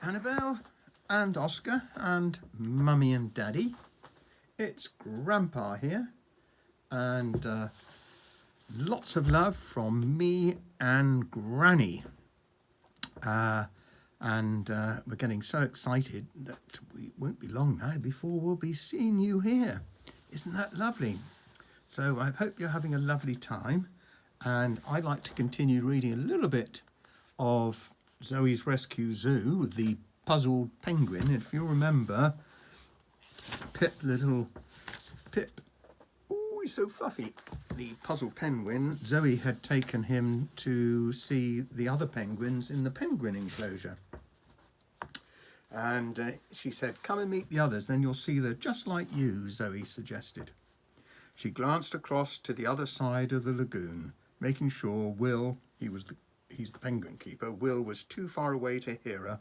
Annabelle and Oscar and Mummy and Daddy. It's Grandpa here, and lots of love from me and Granny. We're getting so excited that we won't be long now before we'll be seeing you here. Isn't that lovely? So I hope you're having a lovely time, and I'd like to continue reading a little bit of Zoe's Rescue Zoo, the puzzled penguin. If you remember, Pip, little Pip, oh, he's so fluffy, the puzzled penguin, Zoe had taken him to see the other penguins in the penguin enclosure. And she said, come and meet the others, then you'll see they're just like you, Zoe suggested. She glanced across to the other side of the lagoon, making sure Will, he's the penguin keeper, Will was too far away to hear her,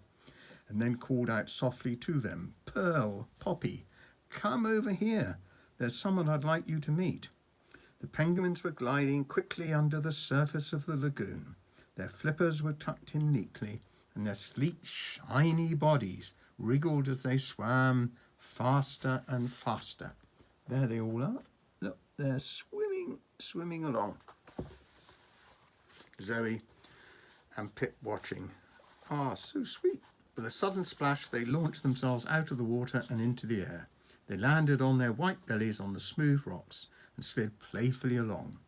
and then called out softly to them, Pearl, Poppy, come over here. There's someone I'd like you to meet. The penguins were gliding quickly under the surface of the lagoon. Their flippers were tucked in neatly, and their sleek, shiny bodies wriggled as they swam faster and faster. There they all are. Look, they're swimming along. Zoe and Pip watching. Ah, so sweet. With a sudden splash, they launched themselves out of the water and into the air. They landed on their white bellies on the smooth rocks and slid playfully along.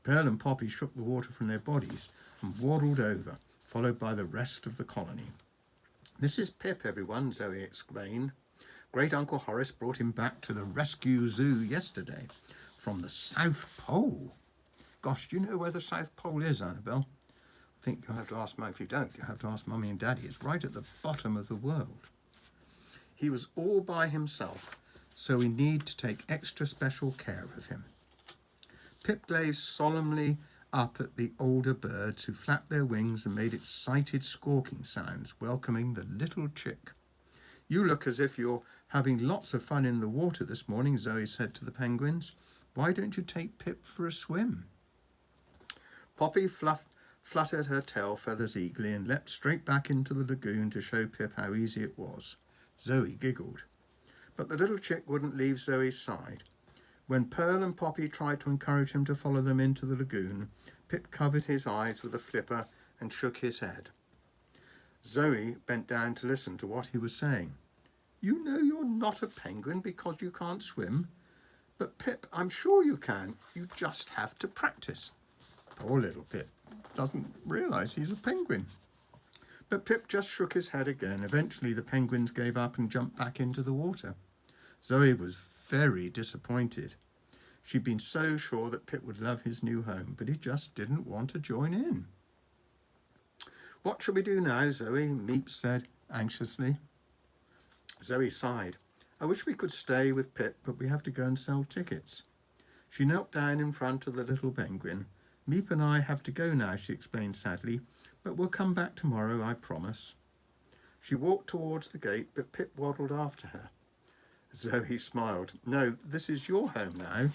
Pearl and Poppy shook the water from their bodies and waddled over, followed by the rest of the colony. This is Pip, everyone, Zoe explained. Great Uncle Horace brought him back to the Rescue Zoo yesterday from the South Pole. Gosh, do you know where the South Pole is, Annabelle? I think you'll have to ask, if you don't, you'll have to ask Mummy and Daddy. It's right at the bottom of the world. He was all by himself, so we need to take extra special care of him. Pip gazed solemnly up at the older birds who flapped their wings and made excited squawking sounds, welcoming the little chick. You look as if you're having lots of fun in the water this morning, Zoe said to the penguins. Why don't you take Pip for a swim? Poppy fluttered her tail feathers eagerly and leapt straight back into the lagoon to show Pip how easy it was. Zoe giggled. But the little chick wouldn't leave Zoe's side. When Pearl and Poppy tried to encourage him to follow them into the lagoon, Pip covered his eyes with a flipper and shook his head. Zoe bent down to listen to what he was saying. You know you're not a penguin because you can't swim. But Pip, I'm sure you can. You just have to practice. Poor little Pip doesn't realise he's a penguin. But Pip just shook his head again. Eventually the penguins gave up and jumped back into the water. Zoe was very disappointed. She'd been so sure that Pip would love his new home, but he just didn't want to join in. What shall we do now, Zoe? Meep said anxiously. Zoe sighed. I wish we could stay with Pip, but we have to go and sell tickets. She knelt down in front of the little penguin. Meep and I have to go now, she explained sadly, but we'll come back tomorrow, I promise. She walked towards the gate, but Pip waddled after her. Zoe smiled. No, this is your home now.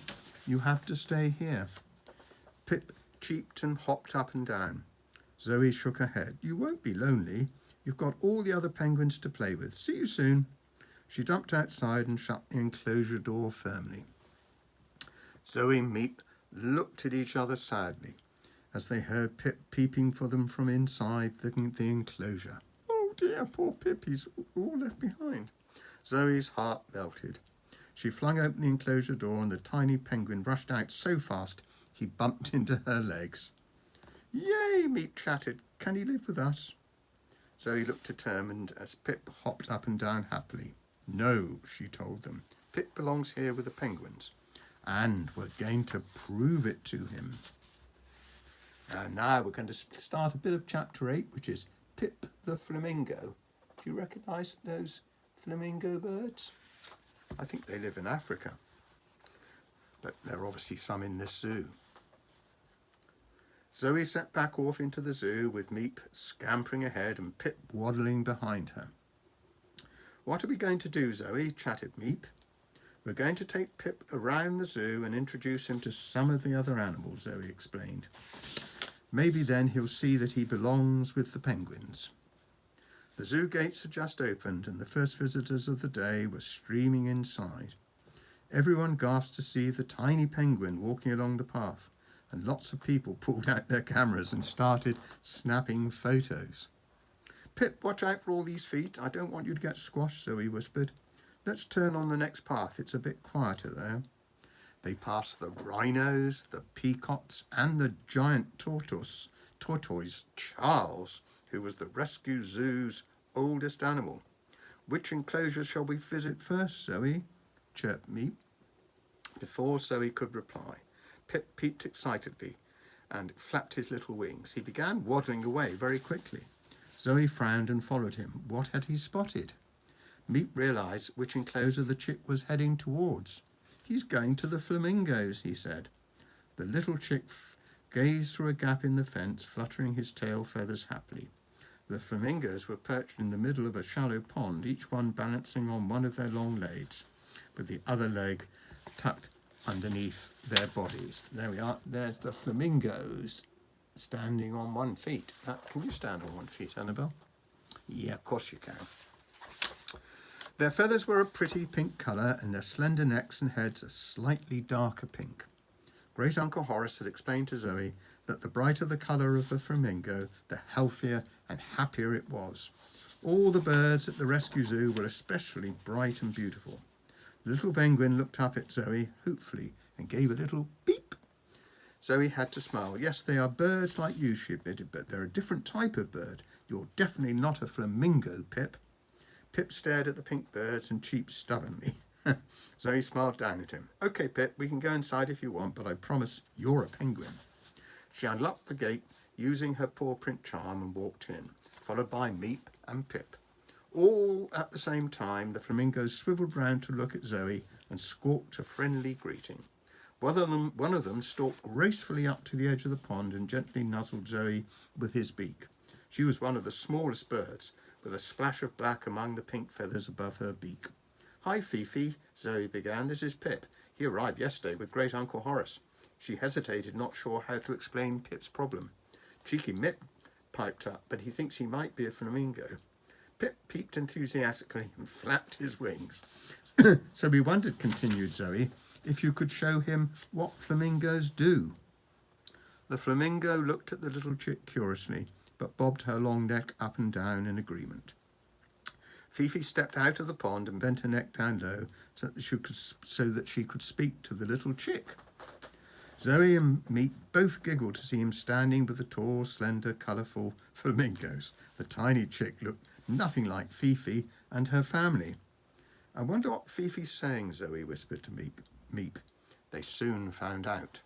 You have to stay here. Pip cheeped and hopped up and down. Zoe shook her head. You won't be lonely. You've got all the other penguins to play with. See you soon. She jumped outside and shut the enclosure door firmly. Zoe and Meep looked at each other sadly as they heard Pip peeping for them from inside the enclosure. Oh dear, poor Pip, he's all left behind. Zoe's heart melted. She flung open the enclosure door and the tiny penguin rushed out so fast he bumped into her legs. Yay, Meep chattered. Can he live with us? Zoe looked determined as Pip hopped up and down happily. No, she told them. Pip belongs here with the penguins, and we're going to prove it to him. And now we're going to start a bit of chapter 8, which is Pip the Flamingo. Do you recognise those flamingo birds? I think they live in Africa, but there are obviously some in this zoo. Zoe set back off into the zoo with Meep scampering ahead and Pip waddling behind her. What are we going to do, Zoe? Chattered Meep. We're going to take Pip around the zoo and introduce him to some of the other animals, Zoe explained. Maybe then he'll see that he belongs with the penguins. The zoo gates had just opened and the first visitors of the day were streaming inside. Everyone gasped to see the tiny penguin walking along the path, and lots of people pulled out their cameras and started snapping photos. Pip, watch out for all these feet. I don't want you to get squashed, Zoe whispered. Let's turn on the next path. It's a bit quieter there. They passed the rhinos, the peacocks, and the giant tortoise, Charles, who was the rescue zoo's oldest animal. Which enclosure shall we visit first, Zoe? Chirped Meep. Before Zoe could reply, Pip peeped excitedly and flapped his little wings. He began waddling away very quickly. Zoe frowned and followed him. What had he spotted? Meep realised which enclosure the chick was heading towards. He's going to the flamingos, he said. The little chick gazed through a gap in the fence, fluttering his tail feathers happily. The flamingos were perched in the middle of a shallow pond, each one balancing on one of their long legs, with the other leg tucked underneath their bodies. There we are. There's the flamingos standing on one feet. Can you stand on one feet, Annabelle? Yeah, of course you can. Their feathers were a pretty pink colour and their slender necks and heads a slightly darker pink. Great Uncle Horace had explained to Zoe that the brighter the colour of the flamingo, the healthier and happier it was. All the birds at the rescue zoo were especially bright and beautiful. The little penguin looked up at Zoe hopefully and gave a little beep. Zoe had to smile. Yes, they are birds like you, she admitted, but they're a different type of bird. You're definitely not a flamingo, Pip. Pip stared at the pink birds and cheeped stubbornly. Zoe smiled down at him. OK, Pip, we can go inside if you want, but I promise you're a penguin. She unlocked the gate using her paw print charm and walked in, followed by Meep and Pip. All at the same time, the flamingos swiveled round to look at Zoe and squawked a friendly greeting. One of them stalked gracefully up to the edge of the pond and gently nuzzled Zoe with his beak. She was one of the smallest birds, with a splash of black among the pink feathers above her beak. Hi, Fifi, Zoe began. This is Pip. He arrived yesterday with Great Uncle Horace. She hesitated, not sure how to explain Pip's problem. Cheeky Mip piped up, but he thinks he might be a flamingo. Pip peeped enthusiastically and flapped his wings. So we wondered, continued Zoe, if you could show him what flamingos do. The flamingo looked at the little chick curiously, but bobbed her long neck up and down in agreement. Fifi stepped out of the pond and bent her neck down low so that she could speak to the little chick. Zoe and Meep both giggled to see him standing with the tall, slender, colourful flamingos. The tiny chick looked nothing like Fifi and her family. I wonder what Fifi's saying, Zoe whispered to Meep. They soon found out.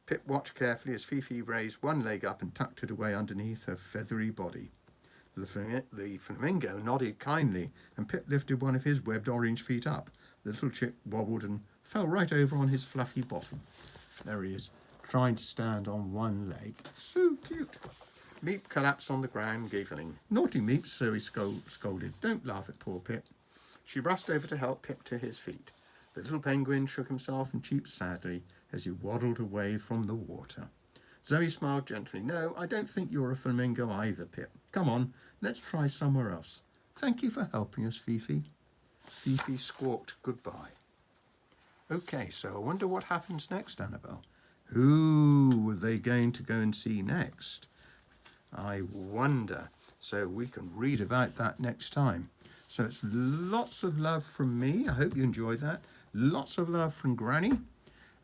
Pip watched carefully as Fifi raised one leg up and tucked it away underneath her feathery body. The flamingo nodded kindly, and Pip lifted one of his webbed orange feet up. The little chick wobbled and fell right over on his fluffy bottom. There he is, trying to stand on one leg. So cute. Meep collapsed on the ground, giggling. Naughty Meep, Zoe scolded. Don't laugh at poor Pip. She rushed over to help Pip to his feet. The little penguin shook himself and cheeped sadly as he waddled away from the water. Zoe smiled gently. No, I don't think you're a flamingo either, Pip. Come on, let's try somewhere else. Thank you for helping us, Fifi. Fifi squawked goodbye. OK, so I wonder what happens next, Annabelle. Who are they going to go and see next? I wonder. So we can read about that next time. So it's lots of love from me. I hope you enjoyed that. Lots of love from Granny.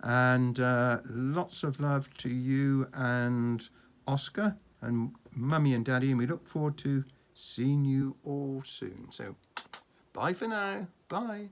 And lots of love to you and Oscar and Mummy and Daddy. And we look forward to seeing you all soon. So bye for now. Bye.